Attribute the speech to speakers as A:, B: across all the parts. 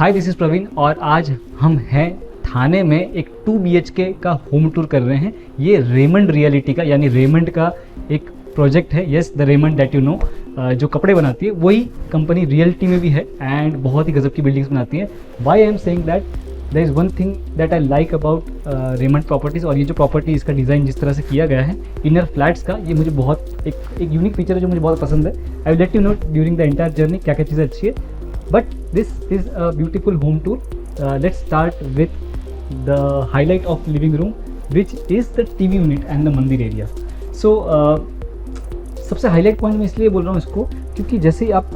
A: Hi this is Praveen और आज हम हैं थाने में एक 2 BHK का होम टूर कर रहे हैं। ये रेमंड रियलिटी का यानी रेमंड का एक प्रोजेक्ट है। Yes, the Raymond that you know, जो कपड़े बनाती है वही कंपनी रियलिटी में भी है एंड बहुत ही गजब की बिल्डिंग्स बनाती है। Why I am saying that there is one thing that I like about Raymond properties, और ये जो प्रॉपर्टी इसका डिज़ाइन जिस तरह से किया गया है इनर फ्लैट्स का, ये मुझे बहुत एक यूनिक फीचर है जो मुझे बहुत पसंद है। I will let you know during the entire journey क्या क्या चीज़ें अच्छी है। But this is a beautiful home tour. Let's start with the highlight of living room, which is the TV unit and the मंदिर area. So सबसे highlight point मैं इसलिए बोल रहा हूँ इसको क्योंकि जैसे ही आप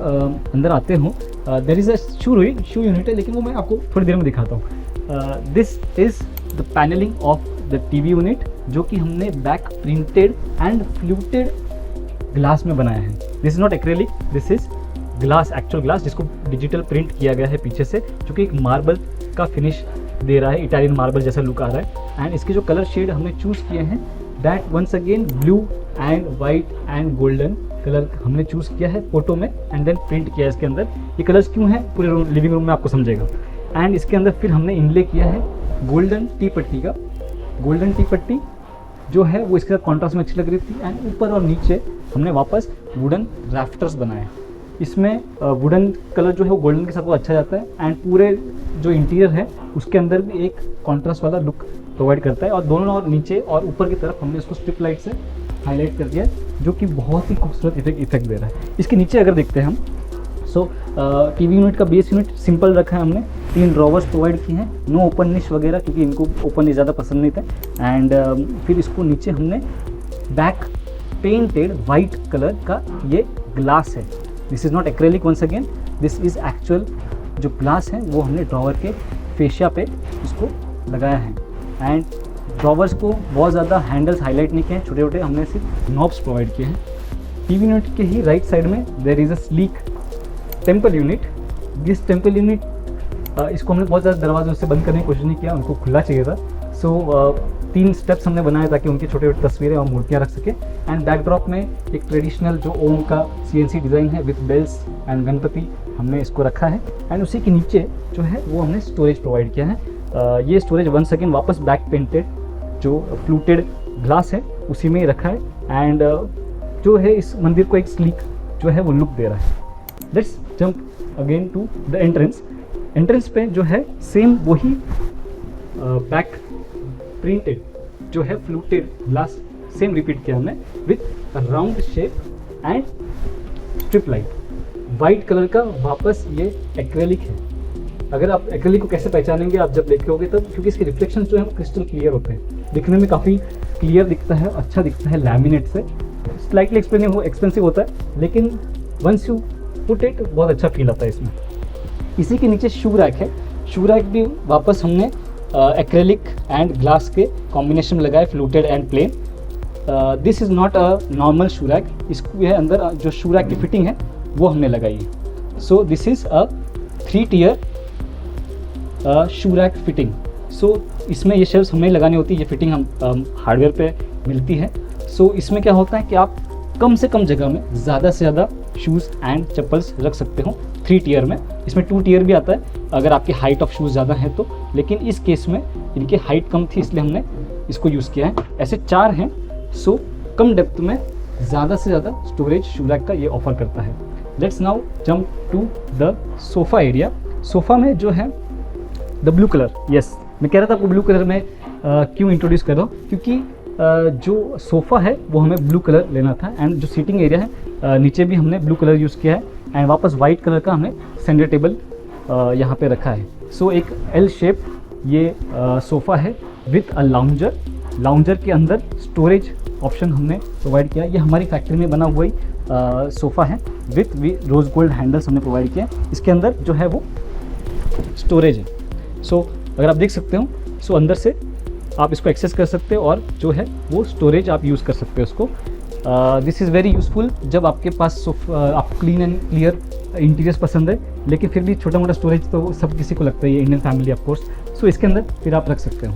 A: अंदर आते हो there is a shoe unit है, लेकिन वो मैं आपको थोड़ी देर में दिखाता हूँ। This is the panelling of the TV unit जो कि हमने back printed and fluted glass में बनाया है। This is not acrylic, this is glass, actual glass जिसको डिजिटल प्रिंट किया गया है पीछे से, जो कि एक मार्बल का फिनिश दे रहा है, इटालियन मार्बल जैसा लुक आ रहा है। एंड इसके जो कलर शेड हमने चूज़ किए हैं that once again blue and white and golden colour हमने चूज़ किया है फोटो में एंड देन प्रिंट किया है इसके अंदर। ये कलर्स क्यों हैं पूरे लिविंग रूम में आपको समझेगा। एंड इसके अंदर फिर हमने इनले किया है गोल्डन टी पट्टी का। गोल्डन टी पट्टी जो है वो इसके साथ कॉन्ट्रास्ट में अच्छी लग रही थी। एंड ऊपर और नीचे हमने वापस वुडन राफ्टर्स बनाए। इसमें वुडन कलर जो है वो गोल्डन के साथ वो अच्छा जाता है एंड पूरे जो इंटीरियर है उसके अंदर भी एक कॉन्ट्रास्ट वाला लुक प्रोवाइड करता है। और दोनों और नीचे और ऊपर की तरफ हमने इसको स्ट्रिप लाइट से हाईलाइट कर दिया है जो कि बहुत ही खूबसूरत इफेक्ट दे रहा है। इसके नीचे अगर देखते हैं हम TV यूनिट का बेस यूनिट सिंपल रखा है हमने। 3 ड्रॉवर्स प्रोवाइड किए हैं, नो ओपन निश वगैरह क्योंकि इनको ओपन ज़्यादा पसंद नहीं था। एंड फिर इसको नीचे हमने बैक पेंटेड वाइट कलर का ये ग्लास है। This is not acrylic once again, this is actual जो ग्लास है वो हमने ड्रॉवर के फेशिया पे इसको लगाया है। एंड ड्रॉवर्स को बहुत ज़्यादा हैंडल्स हाईलाइट नहीं किए हैं, छोटे छोटे हमने सिर्फ नॉब्स प्रोवाइड किए हैं। TV यूनिट के ही राइट साइड में there is a sleek temple unit. This temple unit इसको हमने बहुत ज़्यादा दरवाजों से बंद करने की कोशिश नहीं किया, उनको खुला चाहिए था। सो 3 स्टेप्स हमने बनाए ताकि उनकी छोटे छोटे तस्वीरें और मूर्तियाँ रख सके। एंड बैकड्रॉप में एक ट्रेडिशनल जो ओम का CNC डिज़ाइन है विथ बेल्स एंड गणपति हमने इसको रखा है। एंड उसी के नीचे जो है वो हमने स्टोरेज प्रोवाइड किया है। ये स्टोरेज वंस अगेन वापस बैक पेंटेड जो फ्लूटेड ग्लास है उसी में ही रखा है। एंड जो है इस मंदिर को एक स्लीक जो है वो लुक दे रहा है। Let's jump again to the entrance. Entrance पे जो है सेम वही बैक प्रिंटेड जो है फ्लूटेड ग्लास सेम रिपीट किया हमने with round shape and strip light. White colour का वापस ये एक्रेलिक है। अगर आप एक्रेलिक को कैसे पहचानेंगे आप जब देखे होगे तब, क्योंकि इसके रिफ्लेक्शन जो है वो क्रिस्टल क्लियर होते हैं, दिखने में काफ़ी क्लियर दिखता है, अच्छा दिखता है लैमिनेट से। स्लाइटली एक्सपेंसिव होता है लेकिन वंस यू पुट इट बहुत अच्छा फील आता है इसमें। इसी के नीचे शू रैक है। शू रैक भी वापस हमने एक्रेलिक एंड ग्लास के कॉम्बिनेशन में लगाए, fluted and plain. This is not a normal shoe rack, इसको है अंदर जो शू रैक की फिटिंग है वो हमने लगाई है। So this is a 3 tier shoe rack fitting. So इसमें ये शेल्फ्स हमें लगानी होती है, ये फिटिंग हम हार्डवेयर पे मिलती है। सो इसमें क्या होता है कि आप कम से कम जगह में ज़्यादा से ज़्यादा शूज़ एंड चप्पल्स रख सकते हो 3 tier में। इसमें 2 tier भी आता है अगर आपकी हाइट ऑफ शूज़ ज़्यादा है तो, लेकिन इस केस में इनकी हाइट कम थी इसलिए हमने इसको यूज़ किया है। ऐसे 4 हैं। सो कम डेप्थ में ज़्यादा से ज़्यादा स्टोरेज शू रैक का ये ऑफर करता है। Let's now jump to the sofa area. Sofa में जो है द ब्लू कलर, यस मैं कह रहा था आपको ब्लू कलर में क्यों इंट्रोड्यूस कर रहा हूँ, क्योंकि जो सोफ़ा है वो हमें ब्लू कलर लेना था। एंड जो सीटिंग एरिया है नीचे भी हमने ब्लू कलर यूज़ किया है। एंड वापस वाइट कलर का हमने सेंटर टेबल यहाँ पे रखा है। सो एक L शेप ये सोफ़ा है विथ अ लाउंजर। लाउंजर के अंदर स्टोरेज ऑप्शन हमने प्रोवाइड किया। ये हमारी फैक्ट्री में बना हुआ ही सोफ़ा है विथ रोज़ गोल्ड हैंडल्स हमने प्रोवाइड किया। इसके अंदर जो है वो स्टोरेज है। सो अगर आप देख सकते हो सो अंदर से आप इसको एक्सेस कर सकते हो और जो है वो स्टोरेज आप यूज़ कर सकते हो उसको। दिस इज़ वेरी यूज़फुल जब आपके पास आपको क्लीन एंड क्लियर इंटीरियर्स पसंद है, लेकिन फिर भी छोटा मोटा स्टोरेज तो सब किसी को लगता है, ये इंडियन फैमिली ऑफ कोर्स। सो इसके अंदर फिर आप रख सकते हो।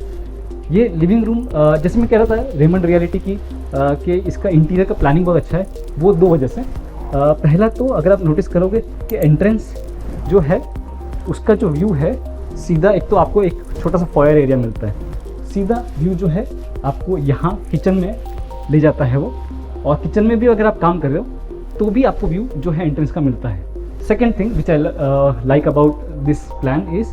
A: ये लिविंग रूम जैसे मैं कह रहा था रेमंड रियलिटी की कि इसका इंटीरियर का प्लानिंग बहुत अच्छा है, वो 2 वजह से। पहला तो अगर आप नोटिस करोगे कि एंट्रेंस जो है उसका जो व्यू है सीधा, एक तो आपको एक छोटा सा फॉयर एरिया मिलता है, सीधा व्यू जो है आपको यहाँ किचन में ले जाता है वो, और किचन में भी अगर आप काम कर रहे हो तो भी आपको व्यू जो है एंट्रेंस का मिलता है। Second thing which I like about this plan is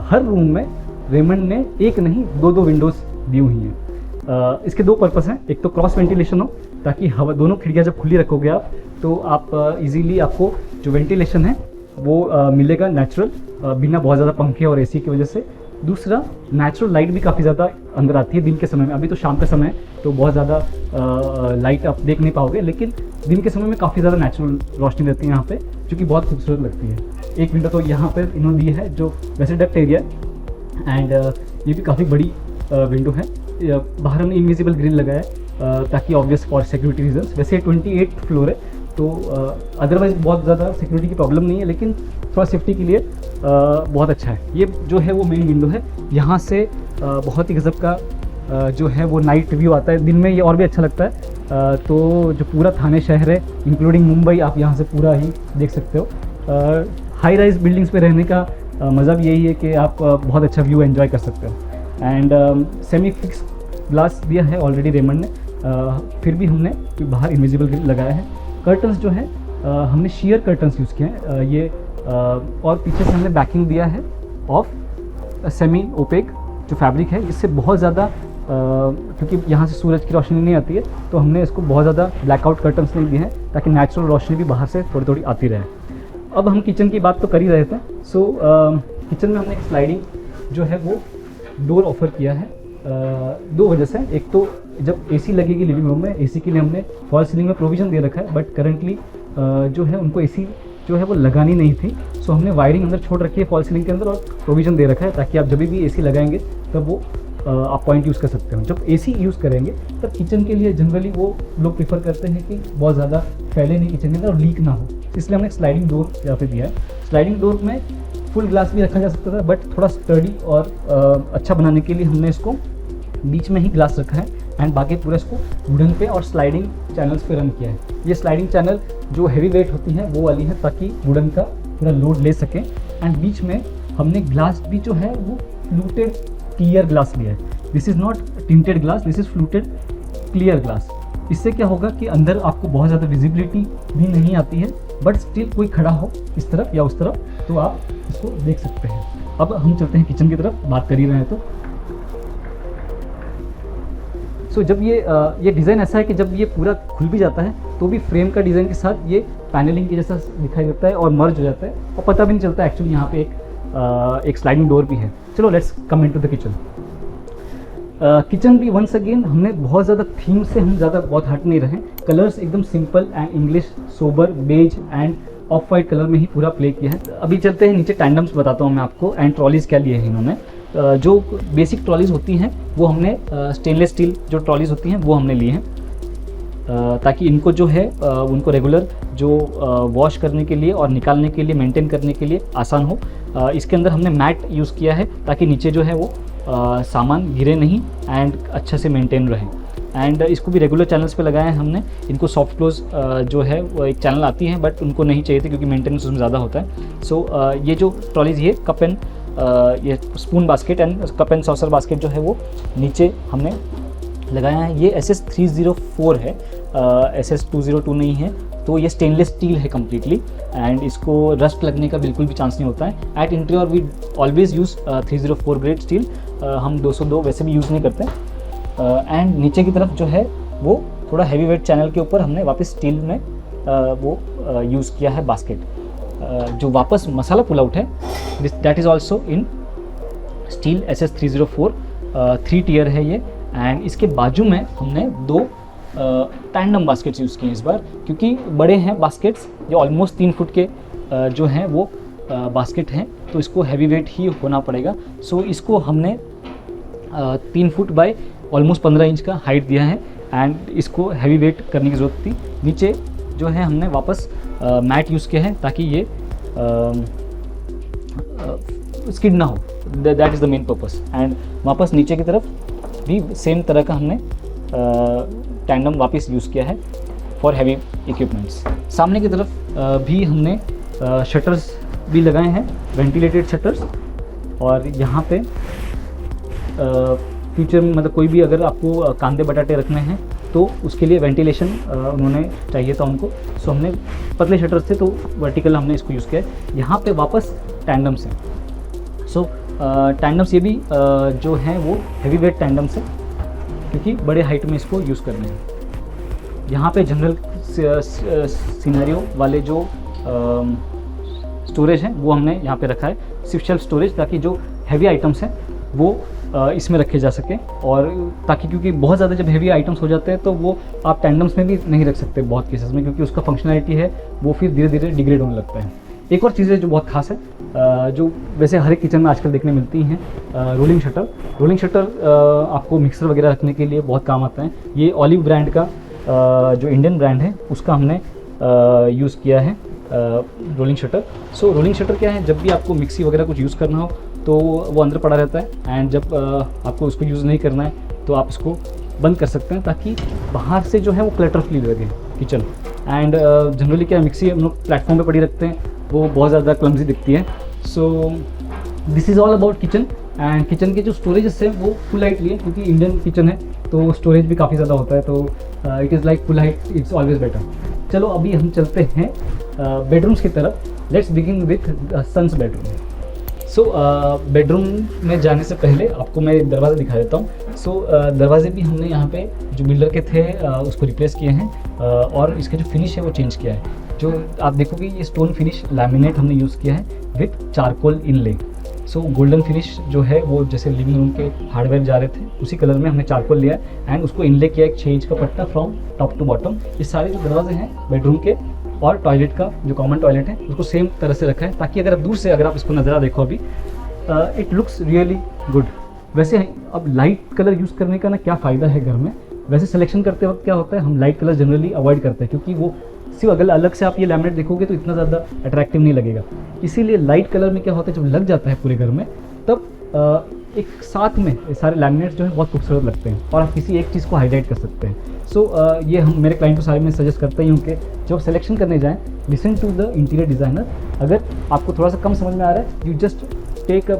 A: her room में रेमंड ने एक नहीं दो विंडोज़ दी हुई हैं। इसके दो पर्पस हैं, एक तो क्रॉस वेंटिलेशन हो ताकि हवा, दोनों खिड़कियाँ जब खुली रखोगे आप तो आप इजीली आपको जो वेंटिलेशन है वो मिलेगा नेचुरल, बिना बहुत ज़्यादा पंखे और एसी की वजह से। दूसरा, नेचुरल लाइट भी काफ़ी ज़्यादा अंदर आती है दिन के समय में। अभी तो शाम का समय है तो बहुत ज़्यादा लाइट आप देख नहीं पाओगे, लेकिन दिन के समय में काफ़ी ज़्यादा नेचुरल रोशनी रहती है यहाँ पे, जो कि बहुत खूबसूरत लगती है। एक विंडो तो यहाँ पे इन्होंने दी है जो वैसे डक्ट एरिया है, एंड ये भी काफ़ी बड़ी विंडो है। बाहर हमने इनविजिबल ग्रिल लगाया है ताकि ऑब्वियस फॉर सिक्योरिटी रीजंस। वैसे 28th फ्लोर है तो अदरवाइज़ बहुत ज़्यादा सिक्योरिटी की प्रॉब्लम नहीं है, लेकिन थोड़ा सेफ्टी के लिए बहुत अच्छा है। ये जो है वो मेन विंडो है, यहाँ से बहुत ही गज़ब का जो है वो नाइट व्यू आता है। दिन में ये और भी अच्छा लगता है। तो जो पूरा थाने शहर है इंक्लूडिंग मुंबई आप यहाँ से पूरा ही देख सकते हो। हाई राइज बिल्डिंग्स पे रहने का मज़ा भी यही है कि आप बहुत अच्छा व्यू एंजॉय कर सकते हो। एंड सेमी फिक्स ग्लास दिया है ऑलरेडी रेमंड ने, फिर भी हमने बाहर इनविजिबल ग्रिल लगाया है। कर्टन्स जो है हमने शेयर कर्टन्स यूज़ किए हैं ये, और पीछे से हमने बैकिंग दिया है ऑफ सेमी ओपेक जो फैब्रिक है। इससे बहुत ज़्यादा क्योंकि यहाँ से सूरज की रोशनी नहीं आती है तो हमने इसको बहुत ज़्यादा ब्लैकआउट कर्टन्स नहीं दिए हैं ताकि नेचुरल रोशनी भी बाहर से थोड़ी थोड़ी आती रहे। अब हम किचन की बात तो कर ही रहे थे। सो किचन में हमने एक स्लाइडिंग जो है वो डोर ऑफर किया है दो वजह से। एक तो जब एसी लगेगी लिविंग रूम में, एसी के लिए हमने फॉल सीलिंग में प्रोविज़न दे रखा है, बट करंटली जो है उनको एसी जो है वो लगानी नहीं थी। सो हमने वायरिंग अंदर छोड़ रखी है फॉल सीलिंग के अंदर और प्रोविज़न दे रखा है ताकि आप जब भी एसी लगाएंगे तब वो आप पॉइंट यूज़ कर सकते हो। जब एसी यूज़ करेंगे तब किचन के लिए जनरली वो लोग प्रीफर करते हैं कि बहुत ज़्यादा फैले नहीं किचन के अंदर और लीक ना हो, इसलिए हमने स्लाइडिंग डोर यहाँ पे दिया है। स्लाइडिंग डोर में फुल ग्लास भी रखा जा सकता था, बट थोड़ा स्टडी और अच्छा बनाने के लिए हमने इसको बीच में ही ग्लास रखा है एंड बाकी पूरा इसको वुडन पे और स्लाइडिंग चैनल्स पे रन किया है। ये स्लाइडिंग चैनल जो हैवी वेट होती हैं वो वाली है ताकि वुडन का पूरा लोड ले सकें। एंड बीच में हमने ग्लास भी जो है वो फ्लूटेड क्लियर ग्लास लिया है। This is not tinted glass, this is fluted clear glass. इससे क्या होगा कि अंदर आपको बहुत ज़्यादा विजिबिलिटी भी नहीं आती है, बट स्टिल कोई खड़ा हो इस तरफ या उस तरफ तो आप इसको देख सकते हैं। अब हम चलते हैं किचन की तरफ, बात कर ही रहे हैं तो। सो जब ये डिज़ाइन ऐसा है कि जब ये पूरा खुल भी जाता है तो भी फ्रेम का डिज़ाइन के साथ ये पैनलिंग के जैसा दिखाई देता है और मर्ज हो जाता है और पता भी नहीं चलता एक्चुअली यहाँ पे एक स्लाइडिंग डोर भी है। चलो let's come into the kitchen. Kitchen भी वंस अगेन हमने बहुत ज़्यादा थीम से हम ज़्यादा बहुत हट नहीं रहे। कलर्स एकदम simple and English sober beige and off white colour में ही पूरा प्ले किया है। अभी चलते हैं नीचे, टैंडम्स बताता हूँ मैं आपको एंड ट्रॉलीज़ क्या लिए हैं इन्होंने। जो बेसिक ट्रॉलीज़ होती हैं वो हमने स्टेनलेस स्टील जो ट्रॉलीज़ होती हैं वो हमने लिए हैं ताकि इनको जो है उनको रेगुलर जो वॉश करने के लिए और निकालने के लिए मेंटेन करने के लिए आसान हो। इसके अंदर हमने मैट यूज़ किया है ताकि नीचे जो है वो सामान गिरे नहीं एंड अच्छा से मेंटेन रहे। एंड इसको भी रेगुलर चैनल्स पे लगाया है हमने। इनको सॉफ्ट क्लोज जो है वो एक चैनल आती है बट उनको नहीं चाहिए थे क्योंकि मेंटेनेंस उसमें ज़्यादा होता है। सो ये जो ट्रॉलीज ये कप एंड ये spoon basket and cup and saucer basket जो है वो नीचे हमने लगाया है। ये SS304 है, SS202 नहीं है। तो ये स्टेनलेस स्टील है कम्प्लीटली एंड इसको रस्ट लगने का बिल्कुल भी चांस नहीं होता है। At interior we always use 304 grade steel, हम 202 वैसे भी यूज़ नहीं करते। एंड नीचे की तरफ जो है वो थोड़ा हैवी वेट चैनल के ऊपर हमने वापस स्टील में वो यूज़ किया है बास्केट। जो वापस मसाला पुल आउट है that is also in steel SS304, 3 tier है ये। एंड इसके बाजू में हमने 2 टैंडम बास्केट्स यूज़ किए इस बार क्योंकि बड़े हैं बास्केट्स, ये ऑलमोस्ट 3 फुट के जो हैं वो बास्केट हैं तो इसको हैवी वेट ही होना पड़ेगा। सो इसको हमने 3 फुट बाय ऑलमोस्ट 15 इंच का हाइट दिया है एंड इसको हैवी वेट करने की ज़रूरत थी। नीचे जो है हमने वापस मैट यूज़ किया है ताकि ये स्किड ना हो, that is the main purpose. And वापस नीचे की तरफ भी सेम तरह का हमने टैंडम वापस यूज़ किया है फॉर हैवी इक्विपमेंट्स। सामने की तरफ भी हमने शटर्स भी लगाए हैं वेंटिलेटेड शटर्स। और यहाँ पे फ्यूचर में मतलब कोई भी अगर आपको कांदे बटाटे रखने हैं तो उसके लिए वेंटिलेशन उन्होंने चाहिए था उनको, सो हमने पतले शटर्स थे तो वर्टिकल हमने इसको यूज़ किया है। यहाँ पे वापस टैंडम्स हैं। सो टैंडम्स ये भी जो हैं वो हैवी वेट टैंडम्स है, क्योंकि बड़े हाइट में इसको यूज़ करने हैं। यहाँ पे जनरल सिनेरियो वाले जो स्टोरेज हैं वो हमने यहाँ पे रखा है, सिर्फ शेल्फ स्टोरेज, ताकि जो हैवी आइटम्स हैं वो इसमें रखे जा सकें। और ताकि क्योंकि बहुत ज़्यादा जब हेवी आइटम्स हो जाते हैं तो वो आप टैंडम्स में भी नहीं रख सकते बहुत केसेस में, क्योंकि उसका फंक्शनैलिटी है वो फिर धीरे धीरे डिग्रेड होने लगता है। एक और चीज़ है जो बहुत खास है, जो वैसे हर एक किचन में आजकल देखने मिलती हैं, रोलिंग शटर। रोलिंग शटर आपको मिक्सर वगैरह रखने के लिए बहुत काम आता है। ये ऑलिव ब्रांड का जो इंडियन ब्रांड है उसका हमने यूज़ किया है रोलिंग शटर। सो रोलिंग शटर क्या है, जब भी आपको मिक्सी वगैरह कुछ यूज़ करना हो तो वो अंदर पड़ा रहता है, एंड जब आपको उसको यूज़ नहीं करना है तो आप इसको बंद कर सकते हैं, ताकि बाहर से जो है वो क्लटर फ्री लगे किचन। एंड जनरली क्या मिक्सी हम लोग प्लेटफॉर्म पे पड़ी रखते हैं, वो बहुत ज़्यादा क्लमजी दिखती है। So this is all about kitchen. And kitchen के जो स्टोरेजेस है वो फुल हाइट लिए, क्योंकि इंडियन किचन है तो स्टोरेज भी काफ़ी ज़्यादा होता है, तो it is like full height, it's always better. चलो अभी हम चलते हैं बेडरूम्स की तरफ। Let's begin with sons bedroom. So bedroom में जाने से पहले आपको मैं दरवाज़ा दिखा देता हूँ। सो दरवाजे भी हमने यहाँ पे जो बिल्डर के थे उसको रिप्लेस किए हैं, और इसका जो फिनिश है वो चेंज किया है। जो आप देखोगे ये स्टोन फिनिश लैमिनेट हमने यूज़ किया है with charcoal inlay. So golden finish जो है वो जैसे लिविंग रूम के हार्डवेयर जा रहे थे उसी कलर में हमने चारकोल लिया एंड उसको इनले किया एक 6 इंच का पट्टा फ्रॉम टॉप टू बॉटम। ये सारे जो दरवाजे हैं बेडरूम के और टॉयलेट का जो कॉमन टॉयलेट है उसको सेम तरह से रखा है, ताकि अगर आप दूर से अगर आप इसको नज़ारा देखो अभी इट लुक्स रियली गुड। वैसे अब लाइट कलर यूज़ करने का ना क्या फ़ायदा है घर में, वैसे सिलेक्शन करते वक्त क्या होता है हम लाइट कलर जनरली अवॉइड करते हैं, क्योंकि वो सिर्फ अगर अलग से आप ये लैमिनेट देखोगे तो इतना ज़्यादा अट्रैक्टिव नहीं लगेगा। इसीलिए लाइट कलर में क्या होता है जब लग जाता है पूरे घर में तब एक साथ में ये सारे लैमिनेट्स जो है बहुत खूबसूरत लगते हैं और आप किसी एक चीज़ को हाईलाइट कर सकते हैं। सो ये हम मेरे क्लाइंट को सारे में सजेस्ट करते ही हूँ कि जब सिलेक्शन करने जाएँ listen to the interior designer. अगर आपको थोड़ा सा कम समझ में आ रहा है यू जस्ट टेक अ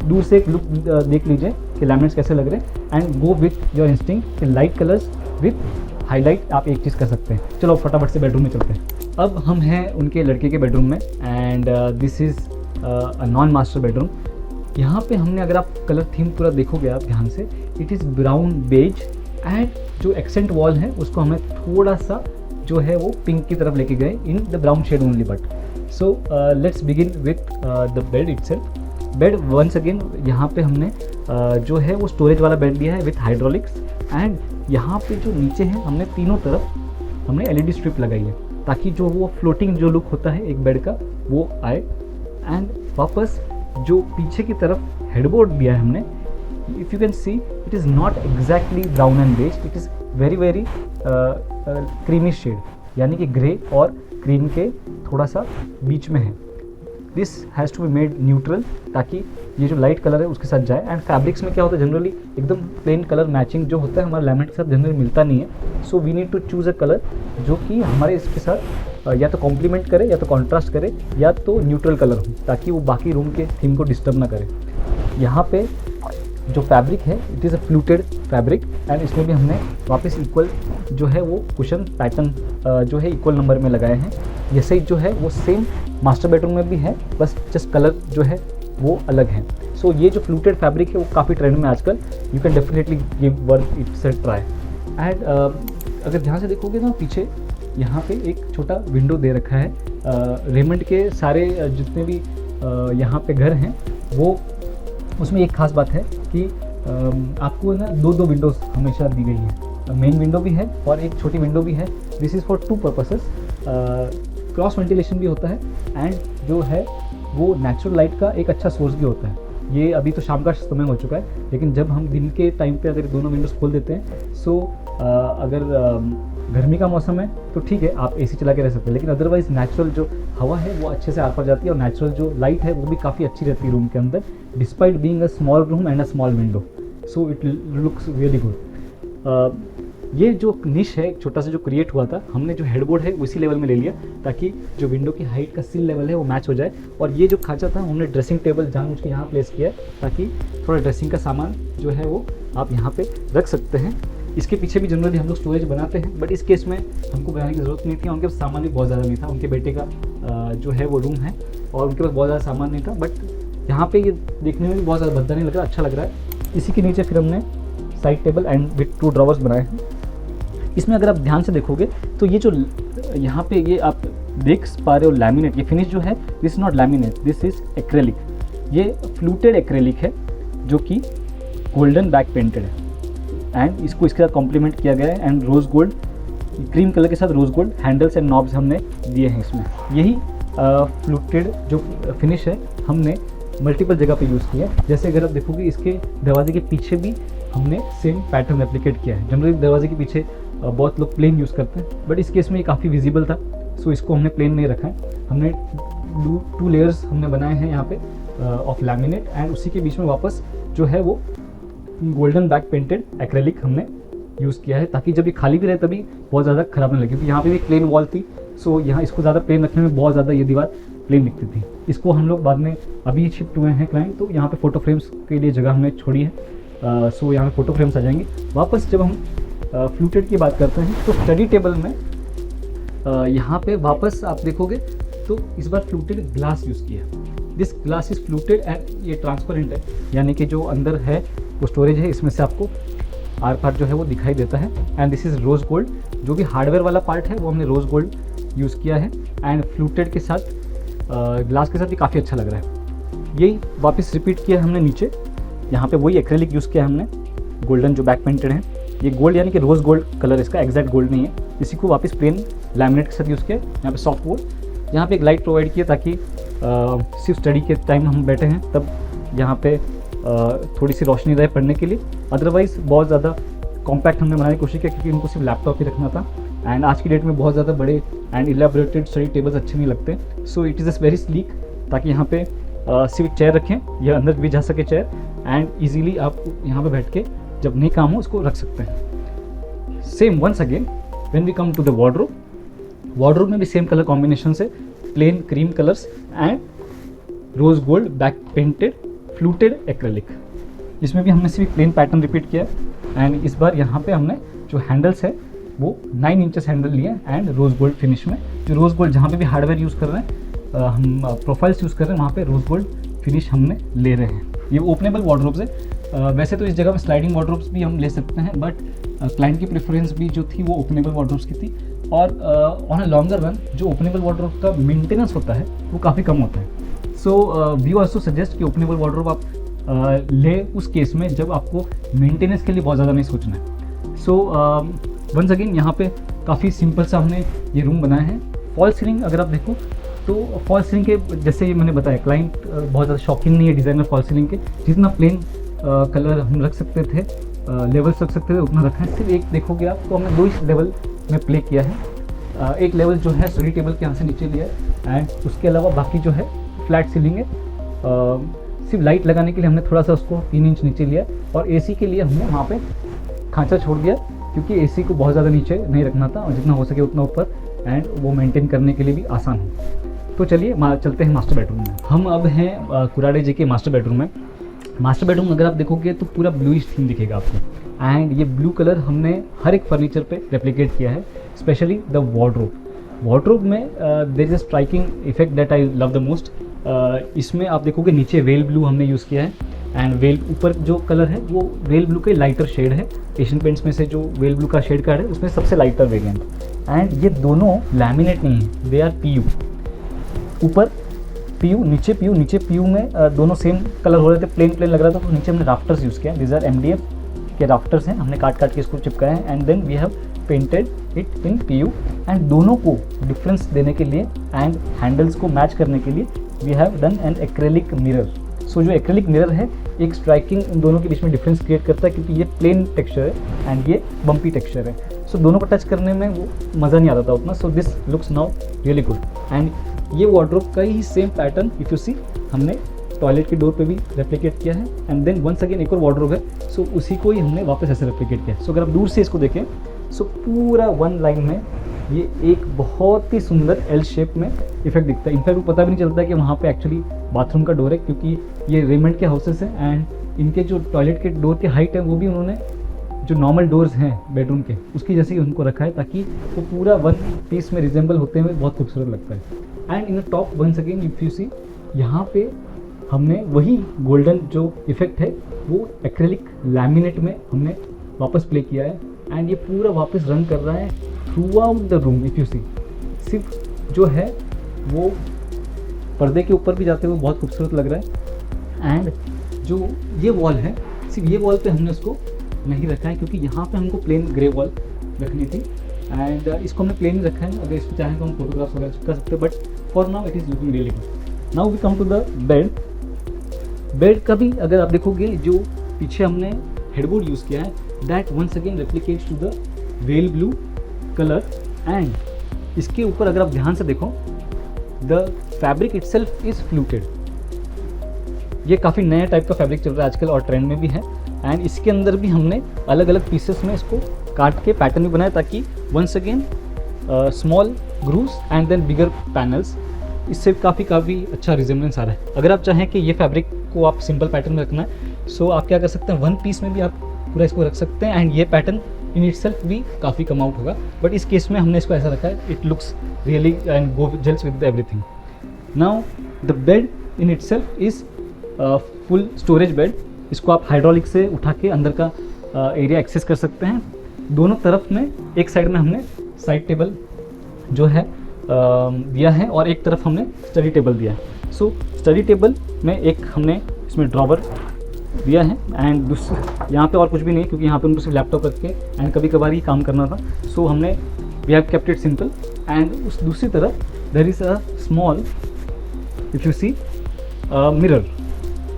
A: दूर से एक लुक देख लीजिए कि लैमिनेट्स कैसे लग रहे हैं and go with your instinct कि लाइट कलर्स विथ हाईलाइट आप एक चीज़ कर सकते हैं। चलो फटाफट से बेडरूम में चलते हैं। अब हम हैं उनके लड़के के बेडरूम में and this is a non master bedroom. यहाँ पे हमने अगर आप कलर थीम पूरा देखोगे आप ध्यान से it is brown beige and जो एक्सेंट वॉल है उसको हमें थोड़ा सा जो है वो पिंक की तरफ लेके गए in the brown shade only. But so let's begin with the bed itself. Bed once again यहाँ पे हमने जो है वो स्टोरेज वाला बेड लिया है विथ हाइड्रोलिक्स एंड यहाँ पे जो नीचे है हमने तीनों तरफ हमने LED स्ट्रिप लगाई है ताकि जो वो फ्लोटिंग जो लुक होता है एक बेड का वो आए। एंड वापस जो पीछे की तरफ हेडबोर्ड दिया है हमने, if you can see it is not exactly brown and beige, it is very very creamy shade, यानी कि ग्रे और क्रीम के थोड़ा सा बीच में है। This has to be made neutral ताकि ये जो लाइट कलर है उसके साथ जाए। एंड फैब्रिक्स में क्या होता है जनरली एकदम प्लेन कलर मैचिंग जो होता है हमारा लैमिनेट के साथ जनरली मिलता नहीं है। So we need to choose a colour जो कि हमारे इसके साथ या तो कॉम्प्लीमेंट करे या तो कॉन्ट्रास्ट करे या तो न्यूट्रल कलर हो ताकि वो बाकी रूम के थीम को डिस्टर्ब ना करे। यहाँ पे जो फैब्रिक है it is a fluted fabric and इसमें भी हमने वापस इक्वल जो है वो कुशन पैटर्न जो है इक्वल नंबर में लगाए हैं। ये साइड जो है वो सेम मास्टर बेडरूम में भी है, बस जस्ट कलर जो है वो अलग है। सो ये जो फ्लूटेड फैब्रिक है वो काफ़ी ट्रेंड में आजकल, you can definitely give work it's a try. And अगर ध्यान से देखोगे ना पीछे यहाँ पे एक छोटा विंडो दे रखा है। रेमंड के सारे जितने भी यहाँ पे घर हैं वो उसमें एक ख़ास बात है कि आपको ना दो विंडोज़ हमेशा दी गई है, मेन विंडो भी है और एक छोटी विंडो भी है। This is for 2 purposes, cross ventilation भी होता है एंड जो है वो नेचुरल लाइट का एक अच्छा सोर्स भी होता है। ये अभी तो शाम का समय हो चुका है लेकिन जब हम दिन के टाइम पे अगर दोनों विंडोज़ खोल देते हैं सो अगर गर्मी का मौसम है तो ठीक है आप AC चला के रह सकते हैं, लेकिन अदरवाइज़ नेचुरल जो हवा है वो अच्छे से आर पार जाती है और नेचुरल जो लाइट है वो भी काफ़ी अच्छी रहती है रूम के अंदर despite being a small room and a small window. So it looks really good. ये जो निश है छोटा सा जो क्रिएट हुआ था, हमने जो हेडबोर्ड है उसी लेवल में ले लिया ताकि जो विंडो की हाइट का सिल लेवल है वो मैच हो जाए। और ये जो खांचा था हमने ड्रेसिंग टेबल जानबूझ के यहाँ प्लेस किया ताकि थोड़ा ड्रेसिंग का सामान जो है वो आप यहाँ पे रख सकते हैं। इसके पीछे भी जनरली हम लोग स्टोरेज बनाते हैं, बट इस केस में हमको बनाने की ज़रूरत नहीं थी। उनके पास सामान भी बहुत ज़्यादा नहीं था, उनके बेटे का जो है वो रूम है और उनके पास बहुत ज़्यादा सामान नहीं था, बट यहाँ पे ये देखने में भी बहुत ज़्यादा भद्दा नहीं लग रहा, अच्छा लग रहा है। इसी के नीचे फिर हमने side table and with 2 drawers बनाए हैं। इसमें अगर आप ध्यान से देखोगे तो ये जो यहाँ पे ये आप देख पा रहे हो लैमिनेट, ये फिनिश जो है this is not laminate, this is acrylic. ये फ्लूटेड एक्रेलिक है जो कि गोल्डन बैक पेंटेड है एंड इसको इसके साथ कॉम्प्लीमेंट किया गया है and rose gold cream colour के साथ rose gold handles and knobs हमने दिए हैं इसमें। यही फ्लूटेड जो फिनिश है हमने मल्टीपल जगह पे यूज़ किया है। जैसे अगर आप देखोगे इसके दरवाजे के पीछे भी हमने सेम पैटर्न रेप्लिकेट किया है। जनरली दरवाजे के पीछे बहुत लोग प्लेन यूज़ करते हैं, बट इस केस में ये काफ़ी विजिबल था, सो इसको हमने प्लेन नहीं रखा है। हमने 2 लेयर्स हमने बनाए हैं यहाँ पे ऑफ लैमिनेट एंड उसी के बीच में वापस जो है वो गोल्डन बैक पेंटेड एक्रेलिक हमने यूज़ किया है ताकि जब ये खाली भी रहे तभी बहुत ज़्यादा ख़राब नहीं लगे, क्योंकि यहाँ पे भी प्लेन वॉल थी, सो यहाँ इसको ज़्यादा प्लेन रखने में बहुत ज़्यादा ये दीवार प्लेन दिखती थी। इसको हम लोग बाद में अभी शिफ्ट हुए हैं क्लाइंट, तो यहाँ पे फ़ोटो फ्रेम्स के लिए जगह हमने छोड़ी है। सो यहाँ पे फ़ोटो फ्रेम्स आ जाएंगे। वापस जब हम फ्लूटेड की बात करते हैं तो स्टडी टेबल में यहाँ पे वापस आप देखोगे तो इस बार फ्लूटेड ग्लास यूज़ किया है। This glass is fluted and ये ट्रांसपेरेंट है, यानी कि जो अंदर है वो स्टोरेज है, इसमें से आपको आर पार्ट जो है वो दिखाई देता है। And this is rose gold, जो भी हार्डवेयर वाला पार्ट है वो हमने रोज़ गोल्ड यूज़ किया है एंड फ्लूटेड के साथ ग्लास के साथ भी काफ़ी अच्छा लग रहा है। यही वापस रिपीट किया हमने नीचे, यहाँ पे वही एक्रेलिक यूज़ किया हमने गोल्डन जो बैक पेंटेड है। ये गोल्ड यानी कि रोज़ गोल्ड कलर, इसका एग्जैक्ट गोल्ड नहीं है। इसी को वापस प्लेन लैमिनेट के साथ यूज़ किया। यहाँ पे सॉफ्ट बोर्ड, यहाँ पे एक लाइट प्रोवाइड किया ताकि सिर्फ स्टडी के टाइम हम बैठे हैं तब यहाँ पे थोड़ी सी रोशनी रहे पढ़ने के लिए। अदरवाइज़ बहुत ज़्यादा कॉम्पैक्ट हमने बनाने की कोशिश की क्योंकि उनको सिर्फ लैपटॉप ही रखना था एंड आज की डेट में बहुत ज़्यादा बड़े एंड इलेबोरेटेड स्टडी टेबल्स अच्छे नहीं लगते। So it is very sleek, ताकि यहाँ पे सिर्फ चेयर रखें, यह अंदर भी जा सके चेयर एंड ईजीली आप यहाँ पे बैठ के जब नहीं काम हो उसको रख सकते हैं। Same once again when we come to the wardrobe, wardrobe में भी सेम कलर कॉम्बिनेशन से plain cream colours and rose gold back painted fluted acrylic. इसमें भी हमने सिर्फ प्लेन पैटर्न रिपीट किया एंड इस बार यहाँ पे हमने जो हैंडल्स है वो 9 इंचेस हैंडल लिए एंड रोज़ गोल्ड फिनिश में। जो रोज़ गोल्ड जहाँ पे भी हार्डवेयर यूज़ कर रहे हैं, हम प्रोफाइल्स यूज़ कर रहे हैं, वहाँ पे रोज़ गोल्ड फिनिश हमने ले रहे हैं। ये ओपनेबल वार्डरोब्स है। वैसे तो इस जगह में स्लाइडिंग वार्डरोब्स भी हम ले सकते हैं, बट क्लाइंट की प्रेफरेंस भी जो थी वो ओपनेबल वार्डरोब्स की थी। और ऑन अ लॉन्गर रन जो ओपनेबल वार्डरोब का मेंटेनेंस होता है वो काफ़ी कम होता है। सो वी ऑल्सो सजेस्ट कि ओपनेबल वार्डरोब आप ले उस केस में जब आपको मेंटेनेंस के लिए बहुत ज़्यादा नहीं सोचना है। सो वंस अगेन यहाँ पे काफ़ी सिंपल सा हमने ये रूम बनाया है। फॉल सीलिंग अगर आप देखो तो फॉल सीलिंग के जैसे ये मैंने बताया, क्लाइंट बहुत ज़्यादा शॉकिंग नहीं है डिज़ाइनर फॉल सीलिंग के। जितना प्लेन कलर हम रख सकते थे, लेवल्स रख सकते थे, उतना रखा है। सिर्फ एक देखोगे आप तो हमने 2 लेवल में प्ले किया है। एक लेवल जो है स्टडी टेबल के यहाँ से नीचे लिया है एंड उसके अलावा बाकी जो है फ्लैट सीलिंग है। सिर्फ लाइट लगाने के लिए हमने थोड़ा सा उसको 3 इंच नीचे लिया और एसी के लिए हमने वहाँ पे खांचा छोड़ दिया क्योंकि एसी को बहुत ज़्यादा नीचे नहीं रखना था और जितना हो सके उतना ऊपर एंड वो मेंटेन करने के लिए भी आसान हो। तो चलिए चलते हैं मास्टर बेडरूम में। हम अब हैं कुराडे जी के मास्टर बेडरूम में। मास्टर बेडरूम अगर आप देखोगे तो पूरा ब्लूइश थीम दिखेगा आपको एंड ये ब्लू कलर हमने हर एक फर्नीचर पे रेप्लिकेट किया है, स्पेशली द वार्डरोब। वार्डरोब में there is a striking effect that I love the most. इसमें आप देखोगे नीचे वेल ब्लू हमने यूज़ किया है एंड वेल ऊपर जो कलर है वो वेल ब्लू का लाइटर शेड है। एशियन पेंट्स में से जो वेल ब्लू का शेड कार्ड है उसमें सबसे लाइटर वेरिएंट एंड ये दोनों लैमिनेट नहीं है, दे आर पीयू। ऊपर पीयू, नीचे पीयू। नीचे पीयू में दोनों सेम कलर हो रहे थे, प्लेन प्लेन लग रहा था, तो नीचे हमने राफ्टर्स यूज़ किया। दिस आर MDF के राफ्टर्स हैं, हमने काट काट के इसको चिपकाए हैं and then we have painted it in PU. And दोनों को डिफरेंस देने के लिए एंड हैंडल्स को मैच करने के लिए we have done an acrylic mirror. So जो एक्रेलिक मिरर है एक स्ट्राइकिंग इन दोनों के बीच में डिफरेंस क्रिएट करता है क्योंकि ये प्लेन टेक्सचर है एंड ये बम्पी टेक्सचर है। सो दोनों को टच करने में वो मज़ा नहीं आता था उतना। So this looks now really good and ये वार्डरोब का ही सेम पैटर्न इफ़ यू सी हमने टॉयलेट के डोर पे भी रेप्लिकेट किया है एंड देन वंस अगेन एक और वार्डरोब है, सो उसी को ही हमने वापस ऐसे रेप्लिकेट किया है। सो अगर आप दूर से इसको देखें सो पूरा वन लाइन में ये एक बहुत ही सुंदर एल शेप में इफेक्ट दिखता है। इनफैक्ट वो पता भी नहीं चलता कि वहाँ पे एक्चुअली बाथरूम का डोर है, क्योंकि ये रेमंड के हाउसेस हैं एंड इनके जो टॉयलेट के डोर की हाइट है वो भी उन्होंने जो नॉर्मल डोर्स हैं बेडरूम के उसकी जैसे ही उनको रखा है, ताकि वो पूरा वन पीस में रिजेंबल होते हुए बहुत खूबसूरत लगता है। And in top once again if you see, यहाँ पे हमने वही गोल्डन जो इफेक्ट है वो एक्रेलिक लैमिनेट में हमने वापस प्ले किया है एंड ये पूरा वापस रन कर रहा है throughout the room. If you see, सिर्फ जो है वो पर्दे के ऊपर भी जाते हुए बहुत खूबसूरत लग रहा है। एंड जो ये वॉल है, सिर्फ ये वॉल पे हमने उसको नहीं रखा है, क्योंकि यहाँ पे हमको प्लेन ग्रे वॉल रखनी थी एंड इसको हमने प्लेन ही रखा है। अगर इसको चाहें तो हम फोटोग्राफ्स वगैरह कर सकते हैं, but for now it is looking really good. Now we come to the bed. Bed का भी अगर आप देखोगे जो पीछे हमने हेडबोर्ड यूज़ किया है, that once again replicates to the well blue colour and इसके ऊपर अगर आप ध्यान से देखो the fabric itself is fluted. ये काफ़ी नया टाइप का फैब्रिक चल रहा है आजकल और ट्रेंड में भी है एंड इसके अंदर भी हमने अलग अलग पीसेस में इसको काट के पैटर्न भी बनाया, ताकि once again small grooves and then bigger panels, इससे काफ़ी अच्छा रिजेम्बलेंस आ रहा है। अगर आप चाहें कि ये फैब्रिक को आप सिंपल पैटर्न में रखना है, सो आप क्या कर सकते हैं, वन पीस में भी आप पूरा इसको रख सकते हैं एंड ये पैटर्न इन इटसेल्फ भी काफ़ी कम आउट होगा। बट इस केस में हमने इसको ऐसा रखा है, it looks really and go gels with everything. Now the bed in itself is full storage bed. इसको आप हाइड्रोलिक से उठा के अंदर का एरिया एक्सेस कर सकते हैं। दोनों तरफ में, एक साइड में हमने साइड टेबल जो है दिया है और एक तरफ हमने स्टडी टेबल दिया है। सो स्टडी टेबल में एक हमने इसमें ड्रॉवर दिया है एंड यहाँ पे और कुछ भी नहीं, क्योंकि यहाँ पे उनको सिर्फ लैपटॉप रख के एंड कभी कभार ही काम करना था। सो हमने we have kept it simple and उस दूसरी तरफ there is a small if you see mirror,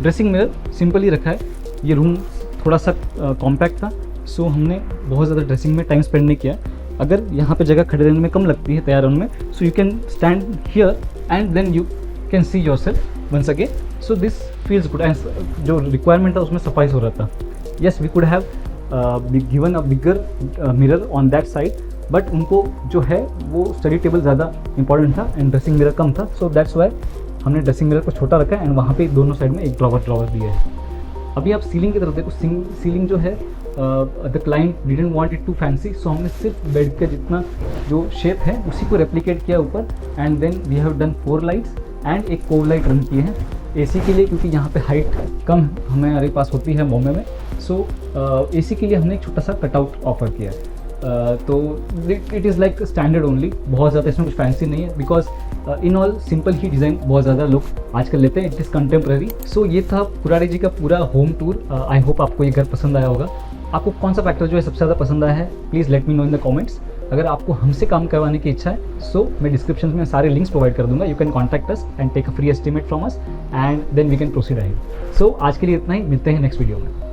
A: dressing mirror simple ही रखा है। ये रूम थोड़ा सा कॉम्पैक्ट था, सो हमने बहुत ज़्यादा ड्रेसिंग में टाइम स्पेंड नहीं किया। अगर यहाँ पे जगह खड़े रहने में कम लगती है तैयार होने में, so you can stand here and then you can see yourself once again. So this feels good and जो रिक्वायरमेंट था उसमें सफाइस हो रहा था। Yes, we could have given a bigger mirror on that side, but उनको जो है वो स्टडी टेबल ज़्यादा इंपॉर्टेंट था एंड ड्रेसिंग मिरर कम था। सो दैट्स वाई हमने ड्रेसिंग मिरर को छोटा रखा है एंड वहाँ पे दोनों साइड में एक ड्रॉवर दिया है। अभी आप सीलिंग की तरफ देखो, सीलिंग जो है the client didn't want it too fancy, so हमने सिर्फ बेड का जितना जो शेप है उसी को रेप्लिकेट किया ऊपर and then we have done 4 lights and एक कोव लाइट रन की है एसी के लिए, क्योंकि यहाँ पे हाइट कम हमारे पास होती है बॉम्बे में। सो एसी के लिए हमने एक छोटा सा कटआउट ऑफर किया है। तो it is like standard only, बहुत ज़्यादा इसमें कुछ फैंसी नहीं है, because in all simple he design बहुत ज़्यादा लोग आजकल लेते हैं। It is contemporary. सो ये था पुरारी जी का पूरा होम टूर। आई होप आपको ये घर पसंद आया होगा। आपको कौन सा फैक्टर जो है सबसे ज़्यादा पसंद आया है, please let me know in the comments. अगर आपको हमसे काम करवाने की इच्छा है, सो मैं डिस्क्रिप्शन में सारे लिंक्स प्रोवाइड कर दूंगा। You can contact us and take a free estimate from us and then we can proceed ahead. So आज के लिए इतना ही, मिलते हैं नेक्स्ट वीडियो में।